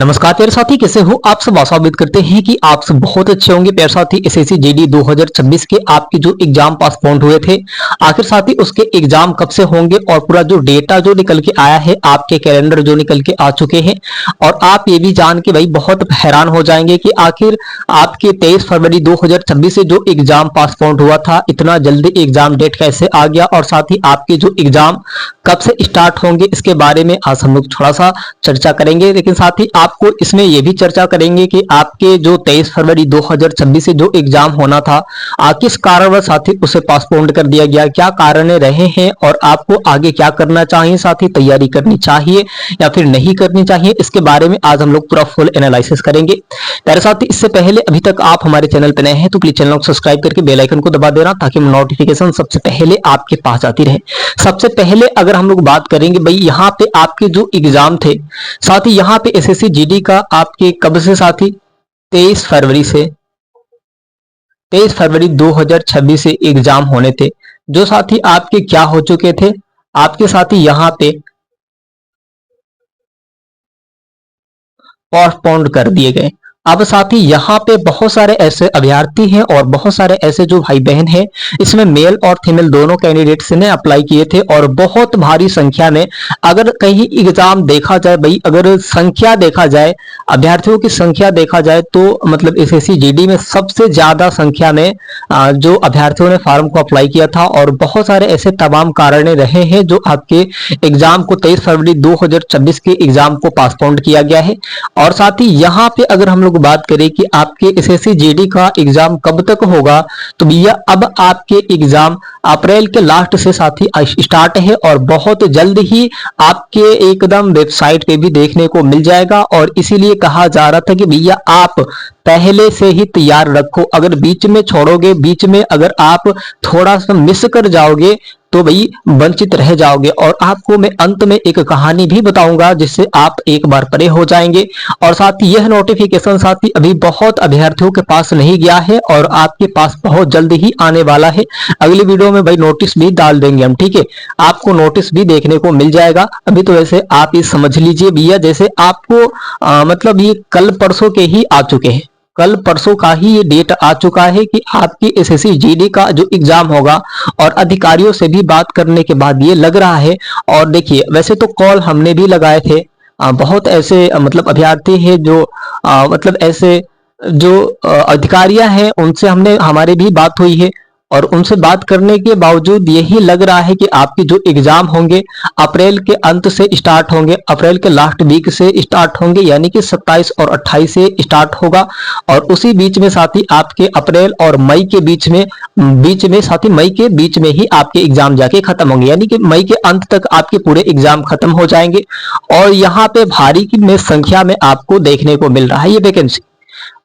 नमस्कार प्यारे साथी, कैसे हो आप सब। आशा उम्मीद करते हैं कि आप सब बहुत अच्छे होंगे। प्यारे साथी, एसएससी जीडी 2026 के आपके जो एग्जाम पोस्टपोन्ड हुए थे, आखिर साथी उसके एग्जाम कब से होंगे और पूरा जो डेटा जो निकल के आया है, आपके कैलेंडर जो निकल के आ चुके हैं। और आप ये भी जान के भाई बहुत हैरान हो जाएंगे कि आखिर आपके 23 फरवरी 2026 से जो एग्जाम पोस्टपोन्ड हुआ था, इतना जल्दी एग्जाम डेट कैसे आ गया और साथ ही आपके जो एग्जाम कब से स्टार्ट होंगे, इसके बारे में आज हम लोग थोड़ा सा चर्चा करेंगे। लेकिन साथ ही आपको इसमें यह भी चर्चा करेंगे कि आपके जो 23 फरवरी 2026 से जो एग्जाम होना था, किस कारणवश साथी उसे पोस्टपोन्ड कर दिया गया, क्या कारण रहे हैं और आपको आगे क्या करना चाहिए, साथ ही तैयारी करनी चाहिए या फिर नहीं करनी चाहिए, इसके बारे में आज हम लोग पूरा फुल एनालिसिस करेंगे। मेरे साथ इससे पहले अभी तक आप हमारे चैनल पर नए हैं तो प्लीज चैनल को सब्सक्राइब करके बेल आइकन को दबा देना, ताकि नोटिफिकेशन सबसे पहले आपके पास आती रहे। सबसे पहले अगर हम लोग बात करेंगे भाई, यहाँ पे आपके जो एग्जाम थे, साथ ही यहाँ पे एसएससी जीडी का आपके कब से साथी 23 फरवरी से 23 फरवरी 2026 से एग्जाम होने थे, जो साथी आपके क्या हो चुके थे, आपके साथी यहाँ पे पोस्टपोन्ड कर दिए गए। अब साथी यहाँ पे बहुत सारे ऐसे अभ्यर्थी हैं और बहुत सारे ऐसे जो भाई बहन हैं, इसमें मेल और फीमेल दोनों कैंडिडेट्स ने अप्लाई किए थे और बहुत भारी संख्या में, अगर कहीं एग्जाम देखा जाए भाई, अगर संख्या देखा जाए, अभ्यर्थियों की संख्या देखा जाए तो मतलब एसएससी जीडी में सबसे ज्यादा संख्या में जो अभ्यर्थियों ने फॉर्म को अप्लाई किया था। और बहुत सारे ऐसे तमाम कारण रहे हैं जो आपके एग्जाम को 23 फरवरी 2026 के एग्जाम को पोस्टपोन्ड किया गया है। और साथ ही यहाँ पे अगर हम लोग बात करें कि आपके एसएससी जीडी का एग्जाम कब तक होगा, तो भैया अब आपके एग्जाम अप्रैल के लास्ट से साथ ही स्टार्ट है और बहुत जल्द ही आपके एकदम वेबसाइट पे भी देखने को मिल जाएगा। और इसीलिए कहा जा रहा था कि भैया आप पहले से ही तैयार रखो, अगर बीच में छोड़ोगे, बीच में अगर आप थोड़ा सा मिस कर जाओगे तो भाई वंचित रह जाओगे। और आपको मैं अंत में एक कहानी भी बताऊंगा जिससे आप एक बार परे हो जाएंगे। और साथ ही यह नोटिफिकेशन साथ ही अभी बहुत अभ्यर्थियों के पास नहीं गया है और आपके पास बहुत जल्द ही आने वाला है। अगली वीडियो में भाई नोटिस भी डाल देंगे हम, ठीक है, आपको नोटिस भी देखने को मिल जाएगा। अभी तो वैसे आप ये समझ लीजिए भैया, जैसे आपको मतलब ये कल परसों के ही आ चुके हैं, कल परसों का ही ये डेट आ चुका है कि आपकी एसएससी जीडी का जो एग्जाम होगा। और अधिकारियों से भी बात करने के बाद ये लग रहा है, और देखिए वैसे तो कॉल हमने भी लगाए थे, बहुत ऐसे मतलब अभ्यर्थी हैं जो मतलब ऐसे जो अधिकारियां हैं उनसे हमारी भी बात हुई है। और उनसे बात करने के बावजूद यही लग रहा है कि आपके जो एग्जाम होंगे अप्रैल के अंत से स्टार्ट होंगे, अप्रैल के लास्ट वीक से स्टार्ट होंगे, यानी कि 27 और 28 से स्टार्ट होगा। और उसी बीच में साथ ही आपके अप्रैल और मई के बीच में साथ ही मई के बीच में ही आपके एग्जाम जाके खत्म होंगे, यानी कि मई के अंत तक आपके पूरे एग्जाम खत्म हो जाएंगे। और यहाँ पे भारी में संख्या में आपको देखने को मिल रहा है ये वैकेंसी,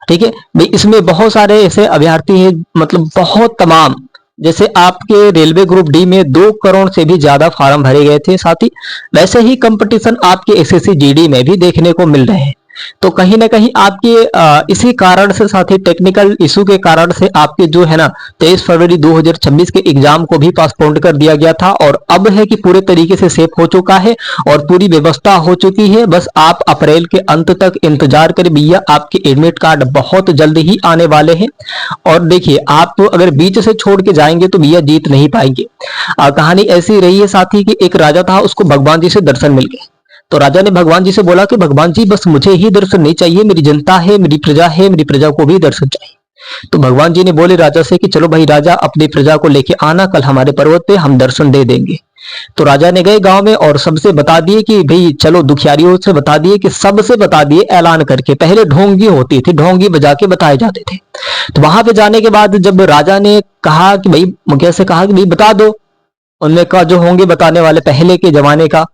ठीक है भाई। इसमें बहुत सारे ऐसे अभ्यर्थी हैं, मतलब बहुत तमाम, जैसे आपके रेलवे ग्रुप डी में 2 करोड़ से भी ज्यादा फॉर्म भरे गए थे, साथ ही वैसे ही कंपटीशन आपके एसएससी जीडी में भी देखने को मिल रहे हैं। तो कहीं ना कहीं आपके इसी कारण से साथ ही टेक्निकल इशू के कारण से आपके जो है ना 23 फरवरी 2026 के एग्जाम को भी पोस्टपोन्ड कर दिया गया था। और अब है कि पूरे तरीके से सेफ हो चुका है और पूरी व्यवस्था हो चुकी है। बस आप अप्रैल के अंत तक इंतजार करें भैया, आपके एडमिट कार्ड बहुत जल्द ही आने वाले हैं। और देखिए आप तो अगर बीच से छोड़ के जाएंगे तो भैया जीत नहीं पाएंगे। कहानी ऐसी रही है साथी कि एक राजा था, उसको भगवान जी से दर्शन मिल गए। तो राजा ने भगवान जी से बोला कि भगवान जी बस मुझे ही दर्शन नहीं चाहिए, मेरी जनता है, मेरी प्रजा है, मेरी प्रजा को भी दर्शन चाहिए। तो भगवान जी ने बोले राजा से कि चलो भाई राजा, अपनी प्रजा को लेके आना, कल हमारे पर्वत पे हम दर्शन दे देंगे। तो राजा ने गए गांव में और सबसे बता दिए कि भाई चलो, दुखियारियों से बता दिए कि सबसे बता दिए ऐलान करके। पहले ढोंगी होती थी, ढोंगी बजा के बताए जाते थे। तो वहां पे जाने के बाद जब राजा ने कहा कि भाई, मुखिया से कहा कि भाई बता दो, उनने कहा जो होंगे बताने वाले पहले के जमाने का,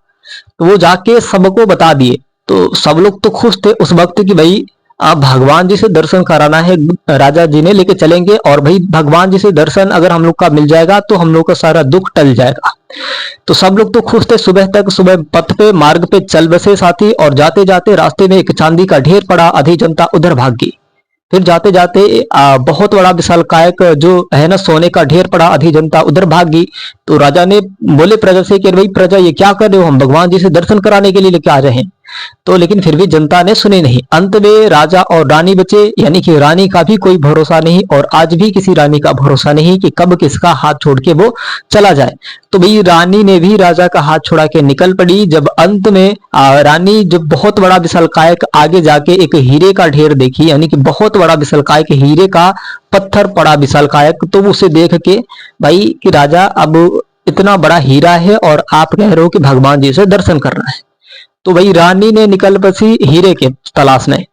तो वो जाके सबको बता दिए। तो सब लोग तो खुश थे उस वक्त कि भाई आप भगवान जी से दर्शन कराना है, राजा जी ने लेके चलेंगे और भाई भगवान जी से दर्शन अगर हम लोग का मिल जाएगा तो हम लोग का सारा दुख टल जाएगा। तो सब लोग तो खुश थे। सुबह पथ पे मार्ग पे चल बसे साथी, और जाते जाते रास्ते में एक चांदी का ढेर पड़ा, आधी जनता उधर भाग गई। फिर जाते जाते बहुत बड़ा विशालकायक जो है ना सोने का ढेर पड़ा, आधी जनता उधर भाग गई। तो राजा ने बोले प्रजा से कि भाई प्रजा ये क्या कर रहे हो, हम भगवान जी से दर्शन कराने के लिए लेके आ रहे हैं। तो लेकिन फिर भी जनता ने सुने नहीं। अंत में राजा और रानी बचे, यानी कि रानी का भी कोई भरोसा नहीं और आज भी किसी रानी का भरोसा नहीं कि कब किसका हाथ छोड़ के वो चला जाए। तो भाई रानी ने भी राजा का हाथ छोड़ा के निकल पड़ी। जब अंत में रानी जब बहुत बड़ा विशालकाय आगे जाके एक हीरे का ढेर देखी, यानी कि बहुत बड़ा विशालकाय के हीरे का पत्थर पड़ा विशालकायक, तो उसे देख के भाई कि राजा अब इतना बड़ा हीरा है और आप कह रहे हो कि भगवान जी से दर्शन करना है। तो भाई रानी ने निकल बसी हीरे के तलाश में।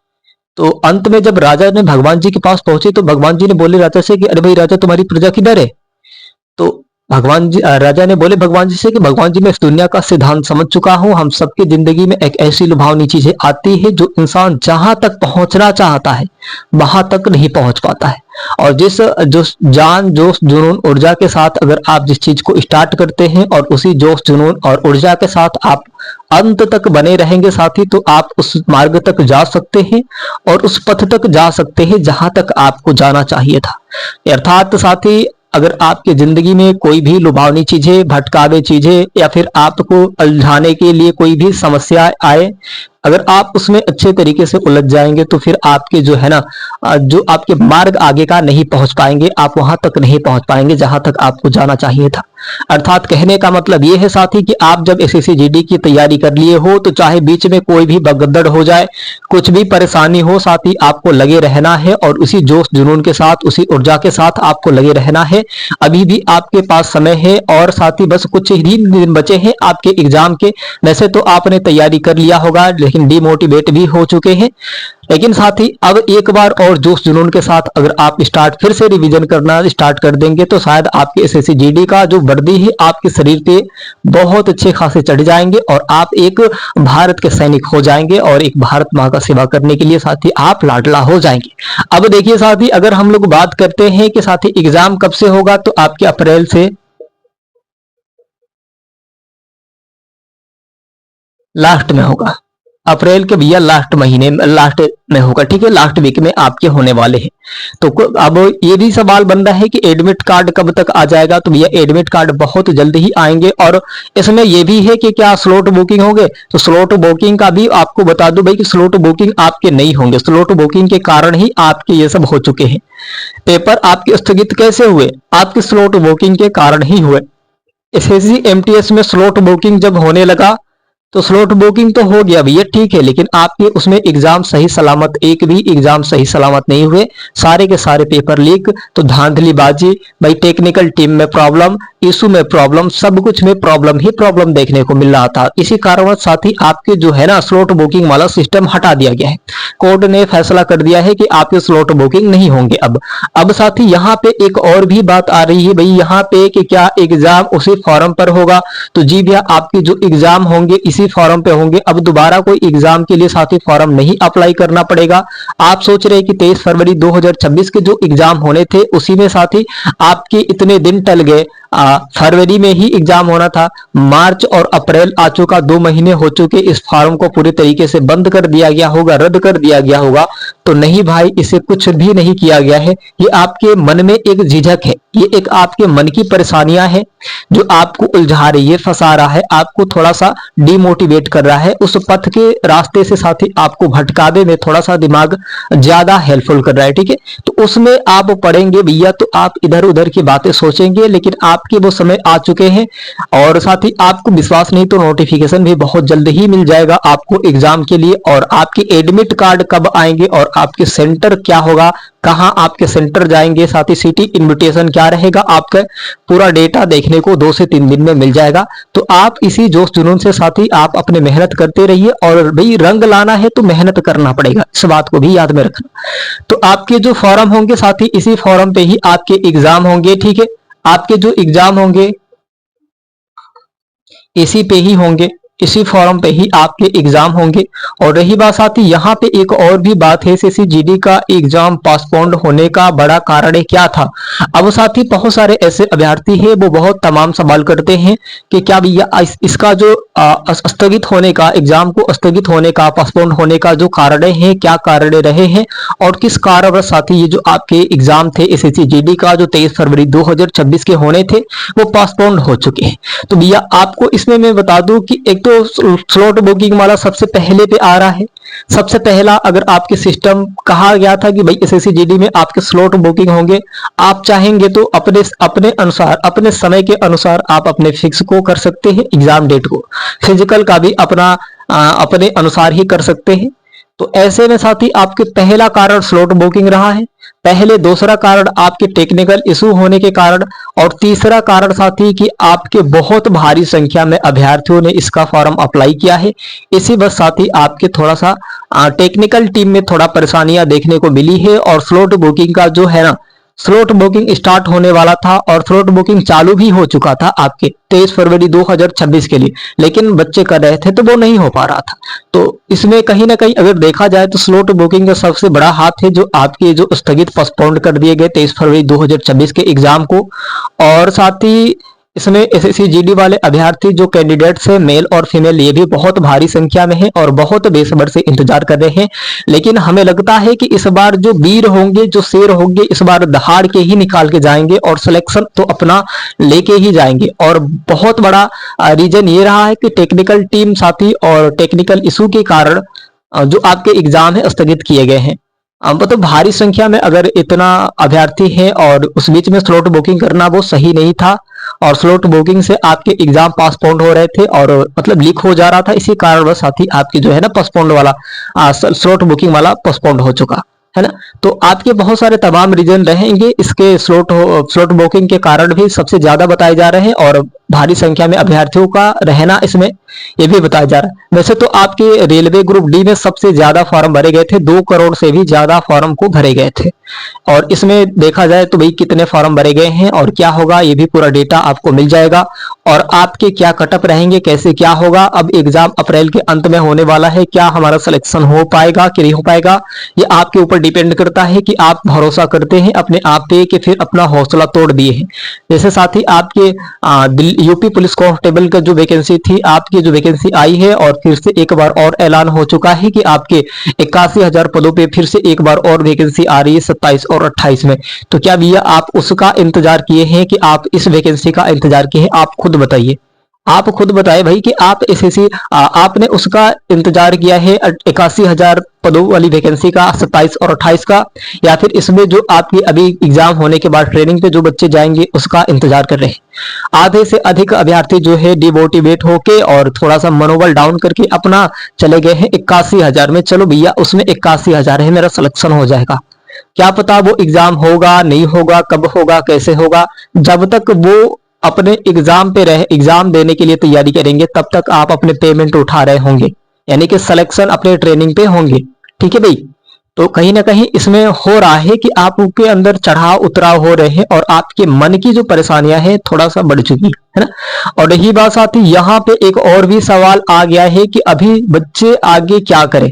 तो अंत में जब राजा ने भगवान जी के पास पहुंचे तो भगवान जी ने बोले राजा से कि अरे भाई राजा, तुम्हारी प्रजा किधर है? तो भगवान जी राजा ने बोले भगवान जी से कि भगवान जी, मैं इस दुनिया का सिद्धांत समझ चुका हूं। हम सबकी जिंदगी में एक ऐसी लुभावनी चीजें आती है जो इंसान जहां तक पहुंचना चाहता है वहां तक नहीं पहुंच पाता है। और जिस जो जान जोश जुनून ऊर्जा के साथ अगर आप जिस चीज को स्टार्ट करते हैं और उसी जोश जुनून और ऊर्जा के साथ आप अंत तक बने रहेंगे साथी, तो आप उस मार्ग तक जा सकते हैं और उस पथ तक जा सकते हैं जहां तक आपको जाना चाहिए था। अर्थात साथी, अगर आपकी जिंदगी में कोई भी लुभावनी चीजें, भटकावे चीजें या फिर आपको उलझाने के लिए कोई भी समस्या आए, अगर आप उसमें अच्छे तरीके से उलझ जाएंगे तो फिर आपके जो है ना, जो आपके मार्ग आगे का नहीं पहुंच पाएंगे, आप वहां तक नहीं पहुंच पाएंगे जहां तक आपको जाना चाहिए था। अर्थात कहने का मतलब ये है साथी कि आप जब एसएससी जीडी की तैयारी कर लिए हो तो चाहे बीच में कोई भी भगदड़ हो जाए, कुछ भी परेशानी हो साथी, आपको लगे रहना है और उसी जोश जुनून के साथ, उसी ऊर्जा के साथ आपको लगे रहना है। अभी भी आपके पास समय है और साथी बस कुछ ही दिन बचे हैं आपके एग्जाम के। वैसे तो आपने तैयारी कर लिया होगा लेकिन डिमोटिवेट भी हो चुके हैं, लेकिन साथ ही अब एक बार और जोश जुनून के साथ अगर आप फिर से रिवीजन करना स्टार्ट कर देंगे तो शायद आपके एसएससी जीडी का जो वर्दी है आपके शरीर पे बहुत अच्छे खासे चढ़ जाएंगे और आप एक भारत के सैनिक हो जाएंगे और एक भारत माँ का सेवा करने के लिए साथी आप लाडला हो जाएंगे। अब देखिए साथी, अगर हम लोग बात करते हैं कि साथी एग्जाम कब से होगा, तो आपके अप्रैल से लास्ट में होगा। अप्रैल के भैया लास्ट महीने लास्ट में होगा, ठीक है, लास्ट वीक में आपके होने वाले हैं। तो अब ये भी सवाल बन रहा है कि एडमिट कार्ड कब तक आ जाएगा, तो भैया एडमिट कार्ड बहुत जल्द ही आएंगे। और इसमें ये भी है कि क्या स्लॉट बुकिंग होंगे, तो स्लॉट बुकिंग का भी आपको बता दूं भाई कि स्लॉट बुकिंग आपके नहीं होंगे। स्लॉट बुकिंग के कारण ही आपके ये सब हो चुके हैं। पेपर आपके स्थगित कैसे हुए, आपके स्लॉट बुकिंग के कारण ही हुए। एसएससी एमटीएस में स्लॉट बुकिंग जब होने लगा तो स्लॉट बुकिंग तो हो गया भैया, ठीक है, लेकिन आपके उसमें एग्जाम सही सलामत, एक भी एग्जाम सही सलामत नहीं हुए, सारे के सारे पेपर लीक। तो धांधलीबाजी भाई, टेक्निकल टीम में प्रॉब्लम, इशू में प्रॉब्लम, सब कुछ में प्रॉब्लम ही प्रॉब्लम देखने को मिल रहा था। इसी कारणवश साथ ही आपके जो है ना स्लॉट बुकिंग वाला सिस्टम हटा दिया गया है। कोर्ट ने फैसला कर दिया है कि आपके स्लॉट बुकिंग नहीं होंगे। अब साथ ही यहाँ पे एक और भी बात आ रही है भाई, यहाँ पे कि क्या एग्जाम उसी फॉर्म पर होगा, तो जी भैया आपके जो एग्जाम होंगे इसी फॉर्म पे होंगे। अब दोबारा कोई एग्जाम के लिए साथी फॉर्म नहीं अप्लाई करना पड़ेगा। आप सोच रहे हैं कि 23 फरवरी 2026 के जो एग्जाम होने थे उसी में साथी आपके इतने दिन टल गए। फरवरी में ही एग्जाम होना था, मार्च और अप्रैल आ चुका, 2 महीने हो चुके, इस फॉर्म को पूरी तरीके से बंद कर दिया गया होगा, रद्द कर दिया गया होगा। तो नहीं भाई, इसे कुछ भी नहीं किया गया है। ये आपके मन में एक झिझक है, ये एक आपके मन की परेशानियां है जो आपको उलझा रही है, फंसा रहा है, आपको थोड़ा सा डिमोटिवेट कर रहा है। उस पथ के रास्ते से साथी आपको भटकाने में थोड़ा सा दिमाग ज्यादा हेल्पफुल कर रहा है, ठीक है। तो उसमें आप पढ़ेंगे भैया तो आप इधर उधर की बातें सोचेंगे, लेकिन आपके वो समय आ चुके हैं। और साथ ही आपको विश्वास नहीं तो नोटिफिकेशन भी बहुत जल्द ही मिल जाएगा आपको एग्जाम के लिए। और आपके एडमिट कार्ड कब आएंगे और आपके सेंटर क्या होगा, कहां आपके सेंटर जाएंगे, साथ ही सिटी इन्विटेशन क्या रहेगा, आपका पूरा डेटा देखने को 2 से 3 दिन में मिल जाएगा। तो आप इसी जोश जुनून से साथी आप अपने मेहनत करते रहिए, और भाई रंग लाना है तो मेहनत करना पड़ेगा, इस बात को भी याद में रखना। तो आपके जो फॉर्म होंगे साथी इसी फॉर्म पे ही आपके एग्जाम होंगे, ठीक है। आपके जो एग्जाम होंगे इसी पे ही होंगे, इसी फॉर्म पे ही आपके एग्जाम होंगे। और रही बात साथी यहाँ पे एक और भी बात है, एसएससी जीडी का एग्जाम पोस्टपोन्ड होने का बड़ा कारण क्या था। अब साथी बहुत सारे ऐसे अभ्यर्थी हैं वो बहुत तमाम सवाल करते हैं कि क्या भैया इसका जो स्थगित होने का, एग्जाम को स्थगित होने का, पोस्टपोन्ड होने का जो कारण है, क्या कारण रहे हैं और किस कारणवश साथी ये जो आपके एग्जाम थे एसएससी जीडी का जो 23 फरवरी 2026 के होने थे वो पोस्टपोन्ड हो चुके हैं। तो भैया आपको इसमें मैं बता दूं कि एक तो तो स्लॉट बुकिंग वाला सबसे पहले पे आ रहा है। सबसे पहला अगर आपके सिस्टम कहा गया था कि भाई एसएससी जीडी में आपके स्लॉट बुकिंग होंगे, आप चाहेंगे तो अपने अपने अनुसार, अपने समय के अनुसार आप अपने फिक्स को कर सकते हैं, एग्जाम डेट को। फिजिकल का भी अपना अपने अनुसार ही कर सकते हैं। तो ऐसे में साथी आपके पहला कारण स्लॉट बुकिंग रहा है पहले, दूसरा कारण आपके टेक्निकल इशू होने के कारण, और तीसरा कारण साथी कि आपके बहुत भारी संख्या में अभ्यर्थियों ने इसका फॉर्म अप्लाई किया है। इसी बस साथी आपके थोड़ा सा टेक्निकल टीम में थोड़ा परेशानियां देखने को मिली है। और स्लॉट बुकिंग का जो है ना, स्लॉट बुकिंग स्टार्ट होने वाला था और स्लॉट बुकिंग चालू भी हो चुका था आपके 23 फरवरी 2026 के लिए, लेकिन बच्चे कर रहे थे तो वो नहीं हो पा रहा था। तो इसमें कहीं ना कहीं अगर देखा जाए तो स्लॉट बुकिंग का सबसे बड़ा हाथ है, जो आपके जो स्थगित पोस्टपोन्ड कर दिए गए 23 फरवरी 2026 के एग्जाम को। और साथ ही इसमें एसएससी जीडी वाले अभ्यर्थी जो कैंडिडेट्स हैं, मेल और फीमेल, ये भी बहुत भारी संख्या में है और बहुत बेसब्र से इंतजार कर रहे हैं। लेकिन हमें लगता है कि इस बार जो वीर होंगे, जो शेर होंगे, इस बार दहाड़ के ही निकाल के जाएंगे और सिलेक्शन तो अपना लेके ही जाएंगे। और बहुत बड़ा रीजन ये रहा है कि टेक्निकल टीम साथी और टेक्निकल इशू के कारण जो आपके एग्जाम है स्थगित किए गए हैं। तो भारी संख्या में अगर इतना अभ्यर्थी है और उस बीच में स्लॉट बुकिंग करना वो सही नहीं था, और स्लॉट बुकिंग से आपके एग्जाम पोस्टपोन्ड हो रहे थे और मतलब लीक हो जा रहा था। इसी कारण बस साथ ही आपकी जो है ना पोस्टपोन्ड वाला स्लॉट बुकिंग वाला पोस्टपोन्ड हो चुका है ना। तो आपके बहुत सारे तमाम रीजन रहेंगे इसके स्लॉट बुकिंग के कारण भी सबसे ज्यादा बताए जा रहे हैं, और भारी संख्या में अभ्यर्थियों का रहना इसमें ये भी बताया जा रहा है। वैसे तो आपके रेलवे ग्रुप डी में सबसे ज्यादा फॉर्म भरे गए थे, 2 करोड़ से भी ज्यादा फॉर्म को भरे गए थे। और इसमें देखा जाए तो भाई कितने फॉर्म भरे गए हैं और क्या होगा, ये भी पूरा डेटा आपको मिल जाएगा। और आपके क्या कटअप रहेंगे, कैसे क्या होगा, अब एग्जाम अप्रैल के अंत में होने वाला है, क्या हमारा सिलेक्शन हो पाएगा कि नहीं हो पाएगा, ये आपके ऊपर डिपेंड करता है कि आप भरोसा करते हैं अपने आप पे कि फिर अपना हौसला तोड़ दिए हैं। जैसे साथ ही आपके यूपी पुलिस कांस्टेबल का जो वैकेंसी थी, आपकी जो वैकेंसी आई है और फिर से एक बार और ऐलान हो चुका है कि आपके 81,000 पदों पे फिर से एक बार और वैकेंसी आ रही है 27 और 28 में। तो क्या भैया आप उसका इंतजार किए हैं कि आप इस वैकेंसी का इंतजार किए हैं? आप खुद बताइए, आप खुद बताए भाई कि आप एसएससी आपने उसका इंतजार किया है 81,000 पदों वाली वैकेंसी का 27 और 28 का, या फिर इसमें जो आपकी अभी एग्जाम होने के बाद ट्रेनिंग पे जो बच्चे जाएंगे उसका इंतजार कर रहे हैं। आधे से अधिक अभ्यर्थी जो है डिमोटिवेट होके और थोड़ा सा मनोबल डाउन करके अपना चले गए हैं 81,000 में। चलो भैया उसमें 81,000 है, मेरा सिलेक्शन हो जाएगा। क्या पता वो एग्जाम होगा नहीं होगा, कब होगा, कैसे होगा। जब तक वो अपने एग्जाम पे रहे, एग्जाम देने के लिए तैयारी करेंगे, तब तक आप अपने पेमेंट उठा रहे होंगे, यानी कि सिलेक्शन अपने ट्रेनिंग पे होंगे। ठीक है भाई, तो कहीं ना कहीं इसमें हो रहा है कि आपके अंदर चढ़ाव उतराव हो रहे हैं और आपके मन की जो परेशानियां हैं थोड़ा सा बढ़ चुकी है ना। और रही बात आती, यहाँ पे एक और भी सवाल आ गया है कि अभी बच्चे आगे क्या करें।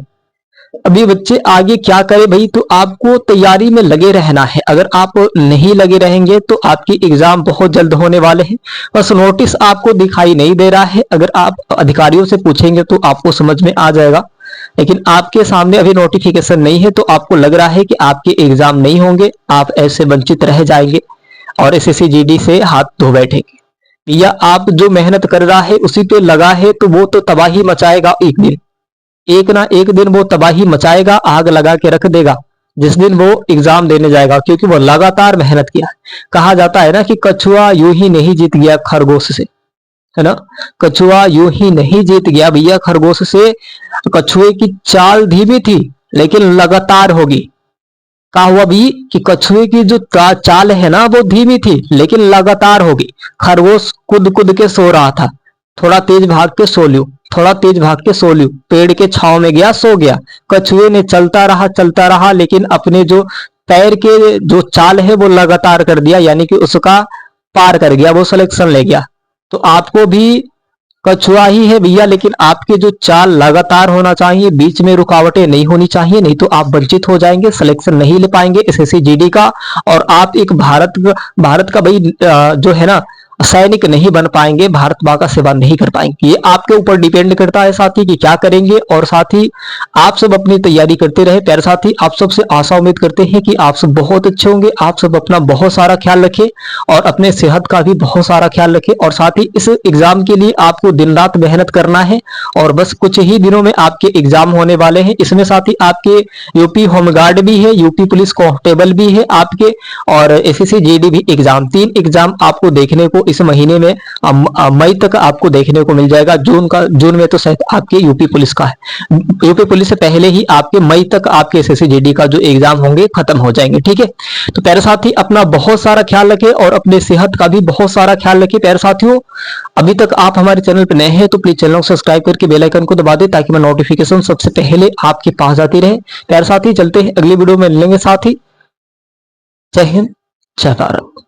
अभी बच्चे आगे क्या करें भाई, तो आपको तैयारी में लगे रहना है। अगर आप नहीं लगे रहेंगे तो आपकी एग्जाम बहुत जल्द होने वाले हैं। बस नोटिस आपको दिखाई नहीं दे रहा है, अगर आप अधिकारियों से पूछेंगे तो आपको समझ में आ जाएगा। लेकिन आपके सामने अभी नोटिफिकेशन नहीं है, तो आपको लग रहा है कि आपके एग्जाम नहीं होंगे, आप ऐसे वंचित रह जाएंगे और एसएससी जीडी से हाथ धो बैठेंगे। या आप जो मेहनत कर रहा है उसी पे लगा है, तो वो तो तबाही मचाएगा एक दिन, एक ना एक दिन वो तबाही मचाएगा, आग लगा के रख देगा जिस दिन वो एग्जाम देने जाएगा, क्योंकि वो लगातार मेहनत किया है। कहा जाता है ना कि कछुआ यूं ही नहीं जीत गया खरगोश से, है ना। कछुआ यूं ही नहीं जीत गया भैया खरगोश से। कछुए की चाल धीमी थी लेकिन लगातार होगी। कहा हुआ भी कि कछुए की जो चाल है ना वो धीमी थी लेकिन लगातार होगी। खरगोश कूद कूद के सो रहा था, थोड़ा तेज भाग के सो लियो, थोड़ा तेज भाग के सो लियो, पेड़ के छांव में गया सो गया। कछुए ने चलता रहा लेकिन अपने जो पैर के जो चाल है वो लगातार कर दिया, यानी कि उसका पार कर गया, वो सिलेक्शन ले गया। तो आपको भी कछुआ ही है भैया, लेकिन आपके जो चाल लगातार होना चाहिए, बीच में रुकावटें नहीं होनी चाहिए, नहीं तो आप वंचित हो जाएंगे, सिलेक्शन नहीं ले पाएंगे एसएससी जीडी का। और आप एक भारत का भाई जो है ना, सैनिक नहीं बन पाएंगे, भारत माँ का सेवा नहीं कर पाएंगे। ये आपके ऊपर डिपेंड करता है साथी कि क्या करेंगे। और साथी आप सब अपनी तैयारी करते रहे प्यारे साथी। आप सबसे आशा उम्मीद करते हैं कि आप सब बहुत अच्छे होंगे। आप सब अपना बहुत सारा ख्याल रखें और अपने सेहत का भी बहुत सारा ख्याल रखें। और साथ ही इस एग्जाम के लिए आपको दिन रात मेहनत करना है और बस कुछ ही दिनों में आपके एग्जाम होने वाले हैं। इसमें साथ ही आपके यूपी होमगार्ड भी है, यूपी पुलिस कांस्टेबल भी है आपके, और एसएससी जीडी भी एग्जाम, 3 एग्जाम आपको देखने को इस महीने में मई तक आपको देखने को मिल जाएगा। जून में तो शायद आपके यूपी पुलिस का है, यूपी पुलिस से पहले ही आपके मई तक आपके एसएससी जीडी का जो एग्जाम होंगे खत्म हो जाएंगे। ठीक है, तो प्यारे साथी अपना बहुत सारा ख्याल रखें और अपने सेहत का भी बहुत सारा ख्याल रखें। प्यारे साथियों, अभी तक आप हमारे चैनल पर नए हैं तो प्लीज चैनल को सब्सक्राइब करके बेल आइकन को दबा दें ताकि मैं नोटिफिकेशन सबसे पहले आपके पास आती रहे। प्यारे साथी चलते हैं अगली वीडियो में मिलेंगे साथी। जय हिंद, जय भारत।